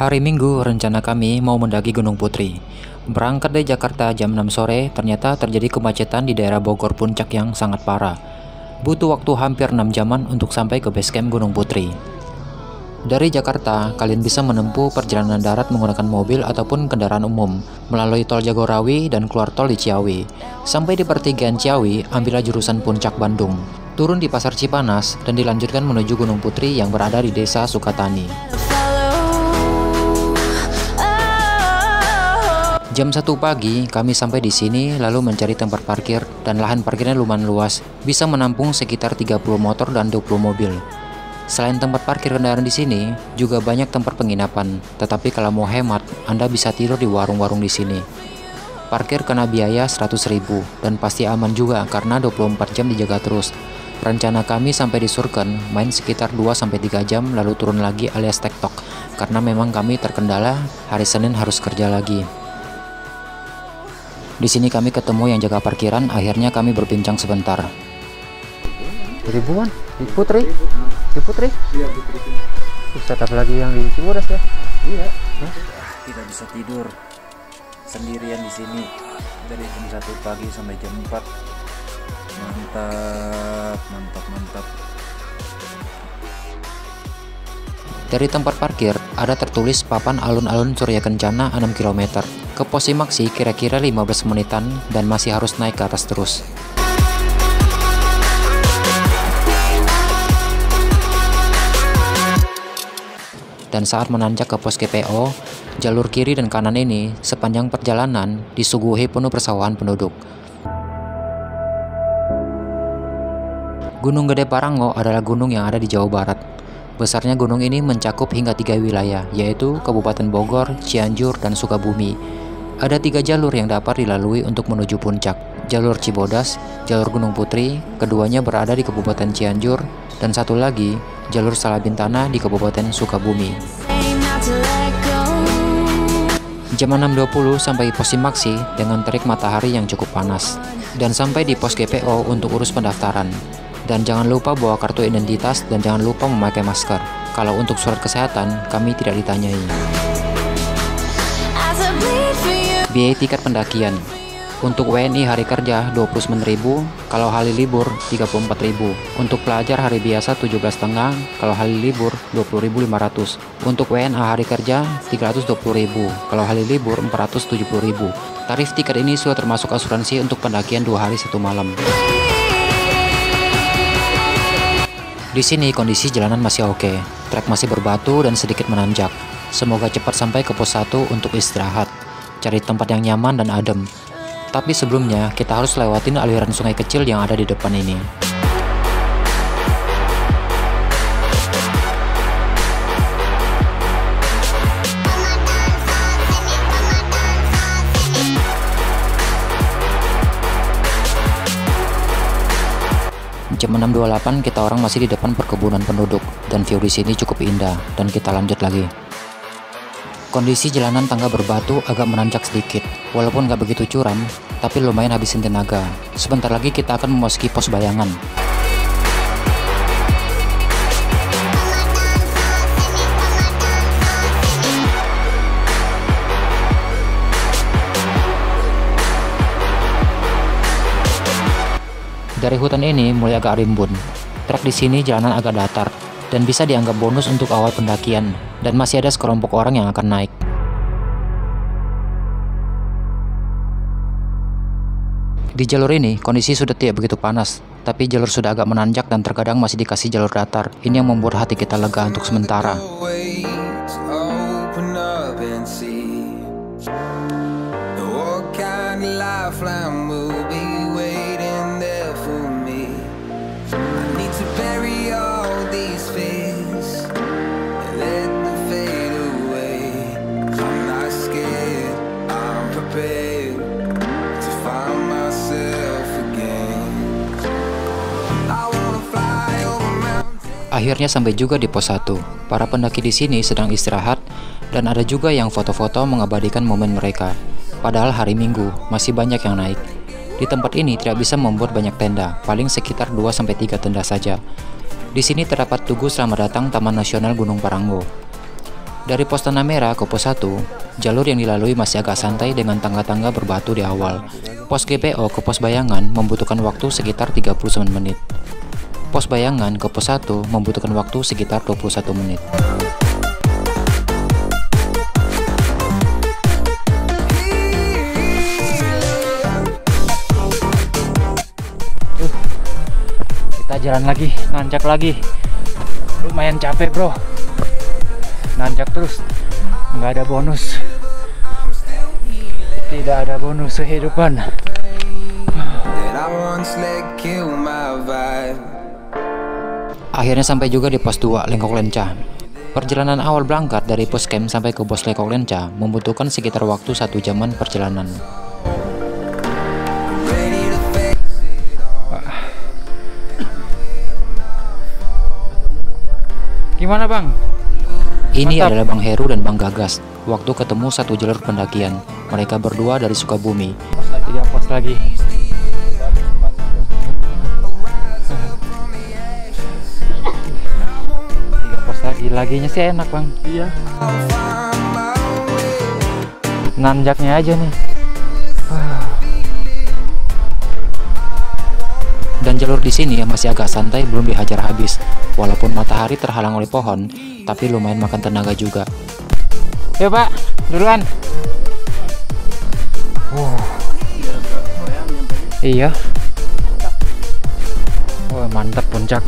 Hari Minggu, rencana kami mau mendaki Gunung Putri. Berangkat dari Jakarta jam 6 sore, ternyata terjadi kemacetan di daerah Bogor Puncak yang sangat parah. Butuh waktu hampir 6 jaman untuk sampai ke base camp Gunung Putri. Dari Jakarta, kalian bisa menempuh perjalanan darat menggunakan mobil ataupun kendaraan umum, melalui tol Jagorawi dan keluar tol di Ciawi. Sampai di pertigaan Ciawi, ambillah jurusan Puncak Bandung. Turun di Pasar Cipanas dan dilanjutkan menuju Gunung Putri yang berada di Desa Sukatani. Jam 1 pagi, kami sampai di sini lalu mencari tempat parkir dan lahan parkirnya lumayan luas, bisa menampung sekitar 30 motor dan 20 mobil. Selain tempat parkir kendaraan di sini, juga banyak tempat penginapan, tetapi kalau mau hemat, Anda bisa tidur di warung-warung di sini. Parkir kena biaya 100.000 dan pasti aman juga karena 24 jam dijaga terus. Rencana kami sampai di Surken, main sekitar 2-3 jam lalu turun lagi alias tektok, karena memang kami terkendala hari Senin harus kerja lagi. Di sini kami ketemu yang jaga parkiran, akhirnya kami berbincang sebentar. Ribuan? Di Putri? Di Putri? Iya, Putri. Tetap lagi yang di Cibodas ya? Iya. Tidak bisa tidur sendirian di sini dari jam 1 pagi sampai jam 4. Mantap. Dari tempat parkir, ada tertulis papan alun-alun Surya Kencana 6 km. Ke Posimaksi kira-kira 15 menitan dan masih harus naik ke atas terus. Dan saat menanjak ke pos GPO, jalur kiri dan kanan ini sepanjang perjalanan disuguhi penuh persawahan penduduk. Gunung Gede Parango adalah gunung yang ada di Jawa Barat. Besarnya gunung ini mencakup hingga 3 wilayah, yaitu Kabupaten Bogor, Cianjur, dan Sukabumi. Ada 3 jalur yang dapat dilalui untuk menuju puncak. Jalur Cibodas, jalur Gunung Putri, keduanya berada di Kabupaten Cianjur, dan satu lagi, jalur Salabintana di Kabupaten Sukabumi. Jam 6.20 sampai Posimaksi dengan terik matahari yang cukup panas. Dan sampai di pos GPO untuk urus pendaftaran. Dan jangan lupa bawa kartu identitas dan jangan lupa memakai masker. Kalau untuk surat kesehatan, kami tidak ditanyai. Biaya tiket pendakian. Untuk WNI hari kerja 29.000, kalau hari libur 34.000. Untuk pelajar hari biasa 17,5, kalau hari libur 20.500. Untuk WNA hari kerja 320.000, kalau hari libur 470.000. Tarif tiket ini sudah termasuk asuransi untuk pendakian 2 hari 1 malam. Di sini kondisi jalanan masih oke, trek masih berbatu dan sedikit menanjak. Semoga cepat sampai ke pos 1 untuk istirahat, cari tempat yang nyaman dan adem. Tapi sebelumnya kita harus lewatin aliran sungai kecil yang ada di depan ini. Jam 6.28 kita orang masih di depan perkebunan penduduk dan view di sini cukup indah dan kita lanjut lagi. Kondisi jalanan tangga berbatu agak menanjak sedikit, walaupun gak begitu curam, tapi lumayan habisin tenaga. Sebentar lagi kita akan memasuki pos bayangan. Dari hutan ini mulai agak rimbun. Trek di sini jalanan agak datar dan bisa dianggap bonus untuk awal pendakian, dan masih ada sekelompok orang yang akan naik. Di jalur ini kondisi sudah tidak begitu panas, tapi jalur sudah agak menanjak dan terkadang masih dikasih jalur datar. Ini yang membuat hati kita lega untuk sementara. Akhirnya sampai juga di pos 1. Para pendaki di sini sedang istirahat dan ada juga yang foto-foto mengabadikan momen mereka. Padahal hari Minggu masih banyak yang naik. Di tempat ini tidak bisa membuat banyak tenda, paling sekitar 2-3 tenda saja. Di sini terdapat tugu selamat datang Taman Nasional Gunung Parango. Dari pos Tanah Merah ke pos 1, jalur yang dilalui masih agak santai dengan tangga-tangga berbatu di awal. Pos GPO ke pos Bayangan membutuhkan waktu sekitar 39 menit. Pos Bayangan ke pos 1 membutuhkan waktu sekitar 21 menit. Kita jalan lagi, nanjak lagi. Lumayan capek bro, nanjak terus, nggak ada bonus, tidak ada bonus kehidupan. Akhirnya sampai juga di pos 2 Lengkok Lenca. Perjalanan awal berangkat dari pos camp sampai ke pos Lengkok Lenca membutuhkan sekitar waktu 1 jaman perjalanan. Gimana bang? Ini mantap. Adalah Bang Heru dan Bang Gagas. Waktu ketemu satu jalur pendakian. Mereka berdua dari Sukabumi. Pos lagi. 3 pos lagi. Laginya sih enak bang. Iya. Nanjaknya aja nih. Dan jalur di sini masih agak santai, belum dihajar habis. Walaupun matahari terhalang oleh pohon, tapi lumayan makan tenaga juga. Yuk Pak, duluan. Iya. Wah, mantap puncak.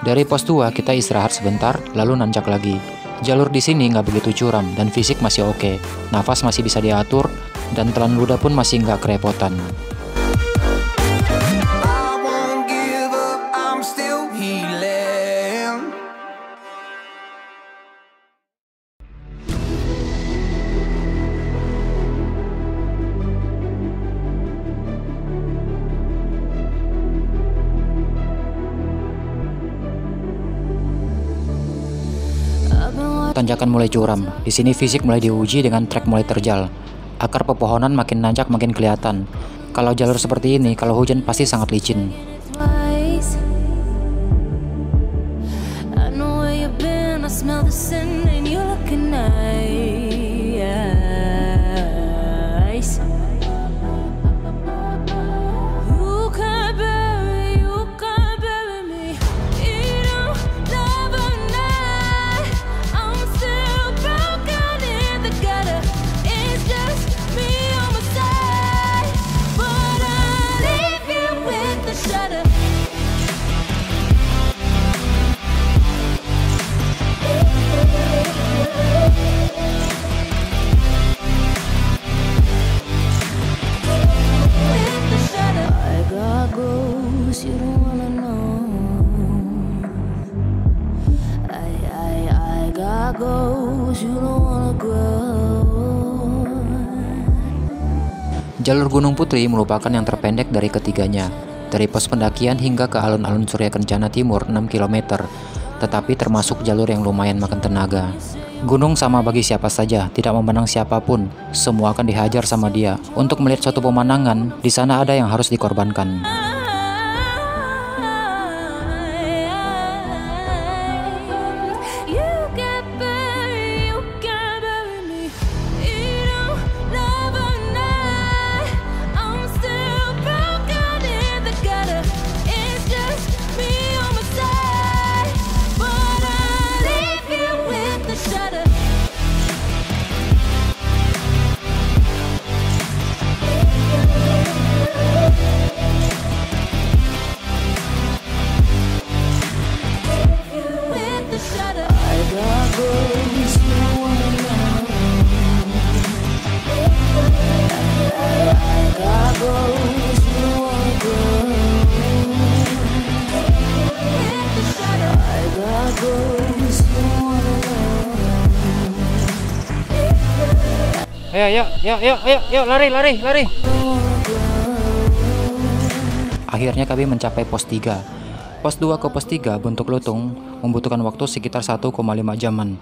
Dari pos 2 kita istirahat sebentar, lalu nanjak lagi. Jalur di sini nggak begitu curam dan fisik masih oke. Nafas masih bisa diatur dan telan ludah pun masih nggak kerepotan. Tanjakan mulai curam. Di sini fisik mulai diuji dengan trek mulai terjal. Akar pepohonan makin nanjak makin kelihatan. Kalau jalur seperti ini, kalau hujan pasti sangat licin. Jalur Gunung Putri merupakan yang terpendek dari ketiganya, dari pos pendakian hingga ke alun-alun Surya Kencana Timur 6 km, tetapi termasuk jalur yang lumayan makan tenaga. Gunung sama bagi siapa saja, tidak memandang siapapun, semua akan dihajar sama dia. Untuk melihat suatu pemandangan, di sana ada yang harus dikorbankan. Ayo, lari. Akhirnya kami mencapai pos 3. Pos 2 ke pos 3 bentuk lutung membutuhkan waktu sekitar 1,5 jaman.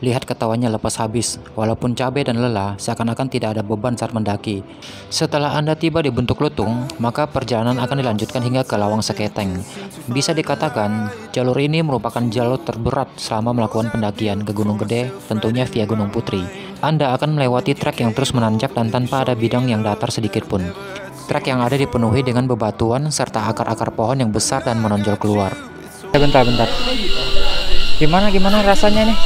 Lihat ketawanya lepas habis, walaupun capek dan lelah, seakan-akan tidak ada beban saat mendaki. Setelah Anda tiba di Bentuk Lutung, maka perjalanan akan dilanjutkan hingga ke Lawang Seketeng. Bisa dikatakan, jalur ini merupakan jalur terberat selama melakukan pendakian ke Gunung Gede, tentunya via Gunung Putri. Anda akan melewati trek yang terus menanjak dan tanpa ada bidang yang datar sedikit pun. Trek yang ada dipenuhi dengan bebatuan serta akar-akar pohon yang besar dan menonjol keluar. Bentar. Gimana rasanya nih?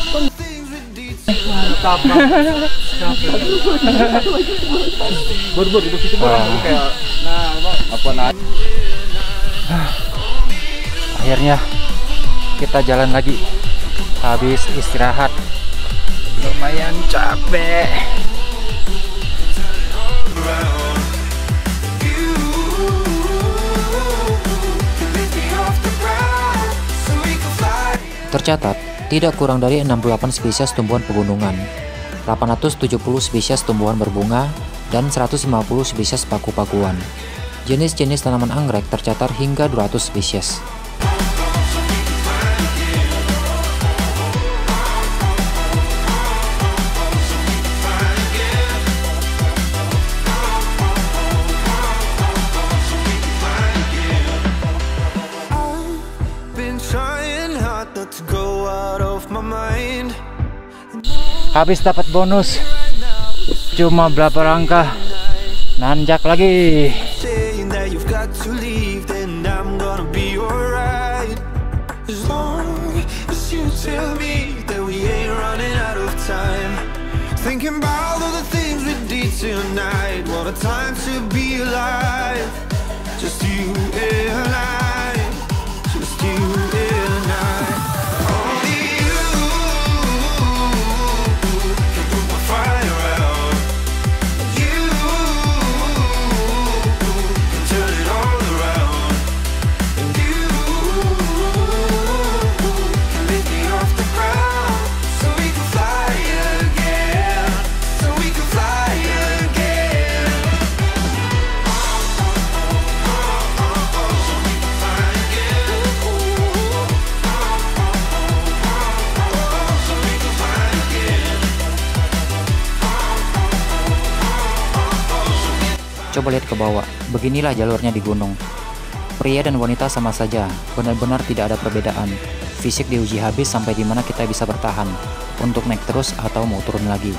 Akhirnya kita jalan lagi habis istirahat, lumayan capek. Tercatat, tidak kurang dari 68 spesies tumbuhan pegunungan, 870 spesies tumbuhan berbunga, dan 150 spesies paku-pakuan. Jenis-jenis tanaman anggrek tercatat hingga 200 spesies. Habis dapat bonus, cuma berapa langkah, nanjak lagi. Coba lihat ke bawah, beginilah jalurnya di gunung. Pria dan wanita sama saja, benar-benar tidak ada perbedaan. Fisik diuji habis sampai dimana kita bisa bertahan, untuk naik terus atau mau turun lagi.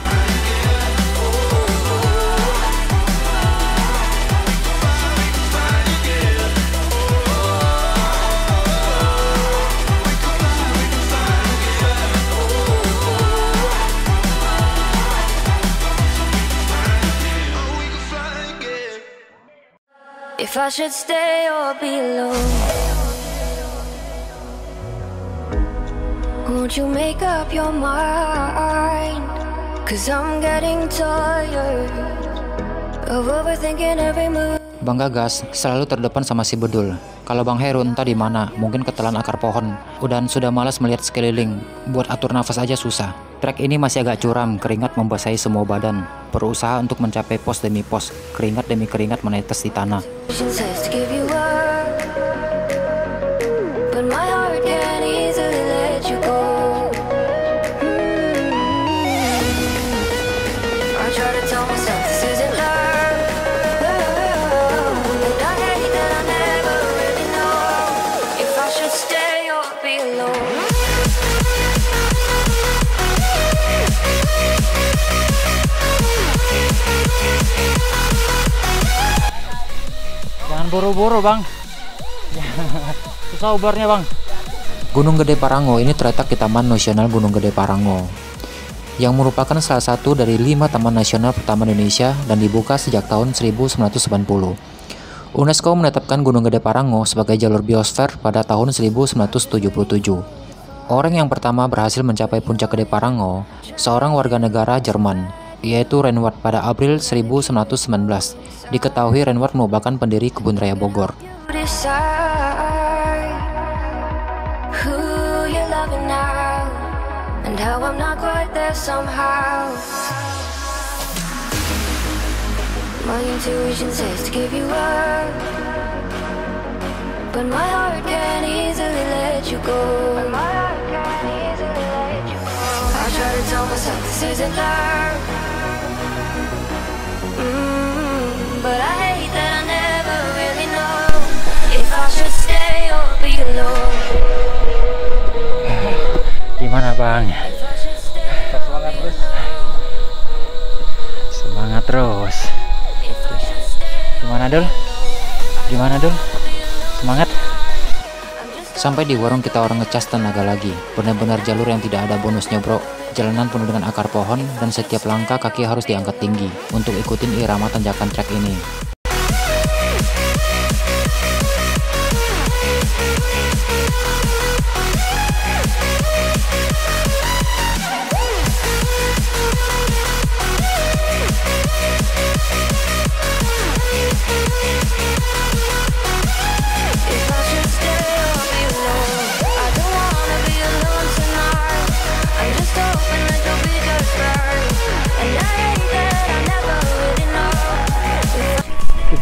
If I should stay or be alone, won't you make up your mind? 'Cause I'm getting tired of overthinking every move. Bang Gagas selalu terdepan sama si Bedul. Kalau Bang Heru entah di mana, mungkin ketelan akar pohon. Dan sudah malas melihat sekeliling, buat atur nafas aja susah. Trek ini masih agak curam, keringat membasahi semua badan. Berusaha untuk mencapai pos demi pos, keringat demi keringat menetes di tanah. Jangan buru-buru bang. Susah ubarnya bang. Gunung Gede Parango ini terletak di Taman Nasional Gunung Gede Parango, yang merupakan salah satu dari 5 taman nasional pertama di Indonesia dan dibuka sejak tahun 1990. UNESCO menetapkan Gunung Gede Parango sebagai jalur biosfer pada tahun 1977. Orang yang pertama berhasil mencapai puncak Gede Parango, seorang warga negara Jerman, yaitu Reinward pada April 1919. Diketahui Reinward merupakan pendiri Kebun Raya Bogor. this isn't love. But I hate that I never really know if I should stay or be alone. Gimana bang? Semangat terus. Semangat terus. Gimana Dul? Gimana Dul? Semangat? Sampai di warung kita orang ngecas tenaga lagi. Benar-benar jalur yang tidak ada bonusnya bro. Jalanan penuh dengan akar pohon dan setiap langkah kaki harus diangkat tinggi untuk ikutin irama tanjakan trek ini.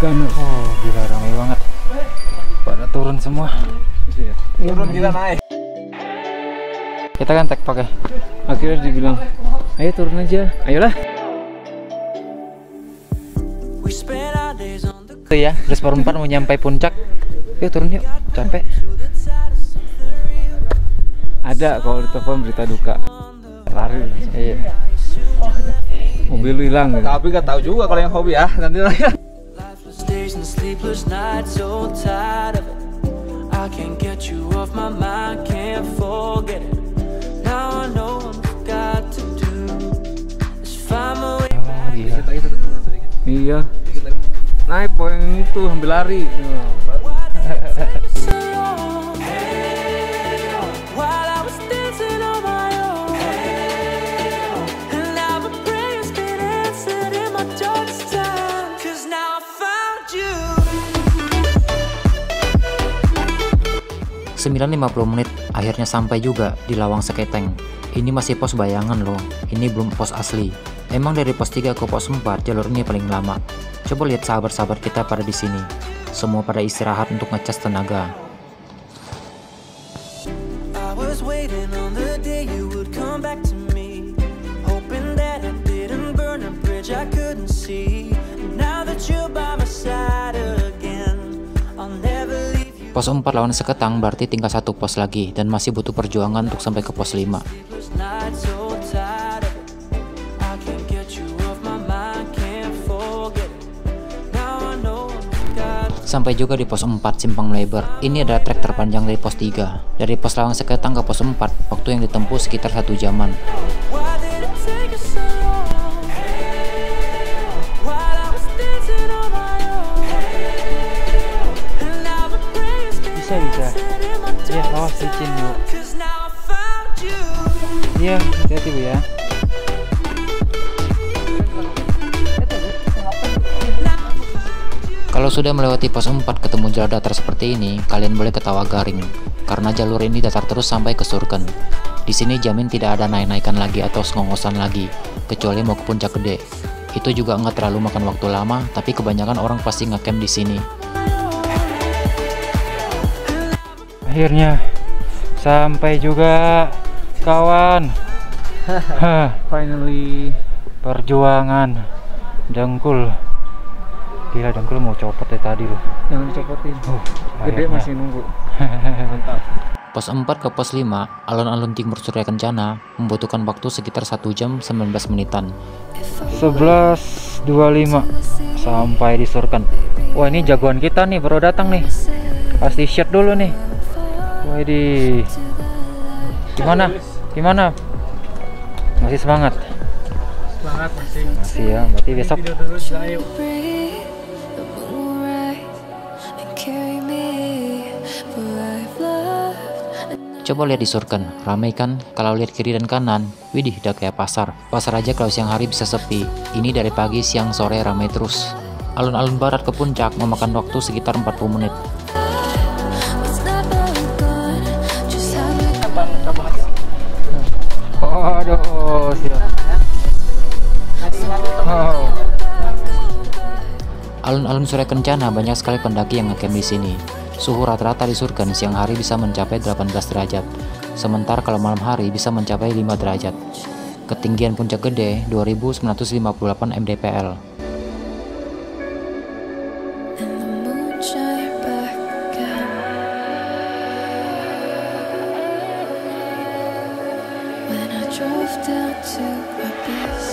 Oh gila ramai banget. Pada turun semua. Turun kita naik. Kita kan tek pakai. Akhirnya dibilang, ayo turun aja. Ayolah. Itu ya, 2/4 mau nyampe puncak. Yuk turun yuk, capek. Ada kalau di telepon berita duka. Lari. Iya. Mobil lu hilang. Tapi gak tahu juga kalau yang hobi ya. Nanti lagi. Days and sleepless nights, so tired of it. I can't get you off my mind, can't forget it. Now I know what I've got to do is find my way back. Iya. Naik poin itu sambil lari. So long. While I was dancing on my own, and now the prayer's been answered in my darkest time. 'Cause now I found you. 9.50 menit akhirnya sampai juga di Lawang Seketeng. Ini masih pos bayangan loh, ini belum pos asli. Emang dari pos 3 ke pos 4 jalur ini paling lama. Coba lihat sahabat-sahabat kita pada di sini. Semua pada istirahat untuk ngecas tenaga. I was waiting on the day you would come back to me, hoping that I didn't burn a bridge I couldn't see. Now that you're by my side again, I'll never leave you. Pos 4 lawan Seketang berarti tinggal 1 pos lagi dan masih butuh perjuangan untuk sampai ke pos 5. Sleepless nights, so tired of it. I can't get you off my mind, can't forget it. Now I know I've got. Sampai juga di pos 4 Simpang Melebar. Ini adalah trek terpanjang dari pos 3. Dari pos Lawang Seketang ke pos 4, waktu yang ditempuh sekitar 1 jaman. Why did it take us so long? While I was dancing on my own, and now the prayer's been Bisa. answered in my Iya, awas darkest licin time. yuk. 'Cause now I found you. Iya, hati-hati Bu ya. Kalau sudah melewati pos 4 ketemu jalur datar seperti ini, kalian boleh ketawa garing. Karena jalur ini datar terus sampai ke Surken. Di sini jamin tidak ada naik-naikan lagi atau sengongosan lagi, kecuali mau ke puncak gede. Itu juga nggak terlalu makan waktu lama, tapi kebanyakan orang pasti ngecamp di sini. Akhirnya sampai juga kawan. Finally perjuangan dengkul. Gila dengkul mau copot dari tadi loh. Jangan dicopotin. Gede akhirnya. masih nunggu. Mantap. Pos 4 ke pos 5, alun-alun timur Surya Kencana membutuhkan waktu sekitar 1 jam 19 menitan. 11.25 sampai di Surken. Wah ini jagoan kita nih baru datang nih. Pasti shirt dulu nih. Widih. Gimana? Gimana? Masih semangat? Semangat masih. Masih ya, berarti besok. Video dulu ayo. Breathe, the moon will rise and carry me where I've loved. Coba lihat di Surken, ramai kan? Kalau lihat kiri dan kanan, widih udah kayak pasar. Pasar aja kalau siang hari bisa sepi. Ini dari pagi, siang, sore ramai terus. Alun-alun barat ke puncak memakan waktu sekitar 40 menit. What's never gone, just have me. Aduh, siap. Oh. Alun-alun Surya Kencana banyak sekali pendaki yang ngecamp di sini. Suhu rata-rata di Surken siang hari bisa mencapai 18 derajat. Sementara kalau malam hari bisa mencapai 5 derajat. Ketinggian puncak gede 2958 mdpl. and the moon shine back again. When I drove down to Abyss,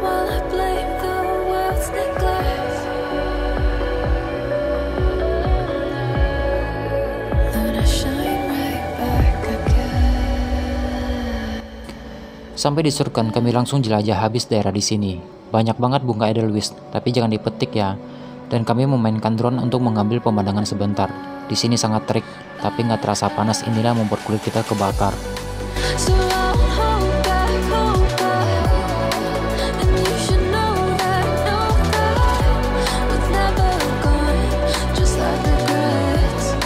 while I blame the world's neglect, Luna shine right back again. Sampai di Surken, kami langsung jelajah habis daerah di sini. Banyak banget bunga edelweiss, tapi jangan dipetik ya. Dan kami memainkan drone untuk mengambil pemandangan sebentar. Di sini sangat terik, tapi nggak terasa panas. Inilah membuat kulit kita kebakar. So I won't hold back, and you should know that was never gone, just like regrets.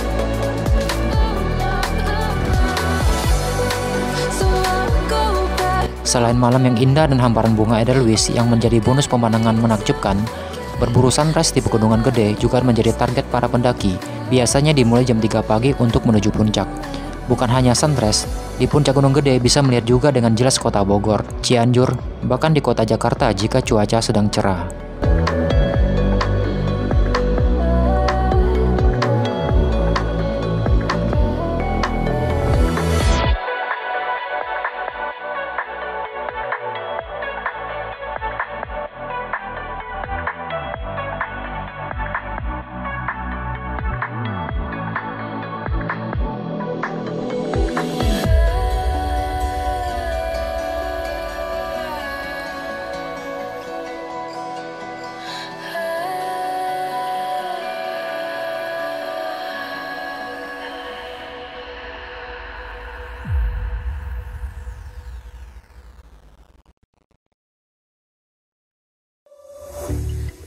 So I won't go back. Selain malam yang indah dan hamparan bunga edelweiss yang menjadi bonus pemandangan menakjubkan, berburu sunrise di Pegunungan Gede juga menjadi target para pendaki. Biasanya dimulai jam 3 pagi untuk menuju puncak. Bukan hanya sunrise, di puncak Gunung Gede bisa melihat juga dengan jelas kota Bogor, Cianjur, bahkan di kota Jakarta jika cuaca sedang cerah.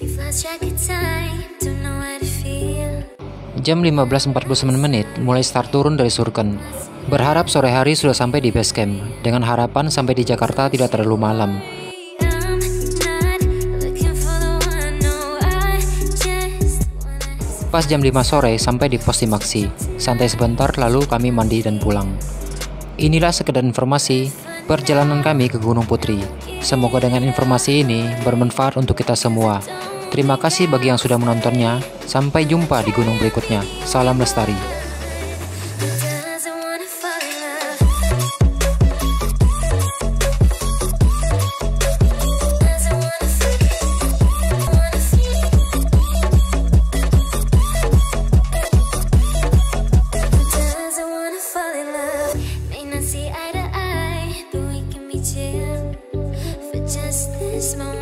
We've lost track of time, don't know how to feel. Jam 15.49 menit mulai start turun dari Surken. Berharap sore hari sudah sampai di base camp, dengan harapan sampai di Jakarta tidak terlalu malam. I'm not looking for the one, no, I just wanna. Pas jam 5 sore sampai di pos Timaksi. Santai sebentar lalu kami mandi dan pulang. Inilah sekedar informasi perjalanan kami ke Gunung Putri. Semoga dengan informasi ini bermanfaat untuk kita semua. Terima kasih bagi yang sudah menontonnya. Sampai jumpa di gunung berikutnya. Salam lestari. Doesn't wanna fall in love. Doesn't wanna Doesn't wanna fall in love. May not see eye to eye, but we can be chill for just this moment.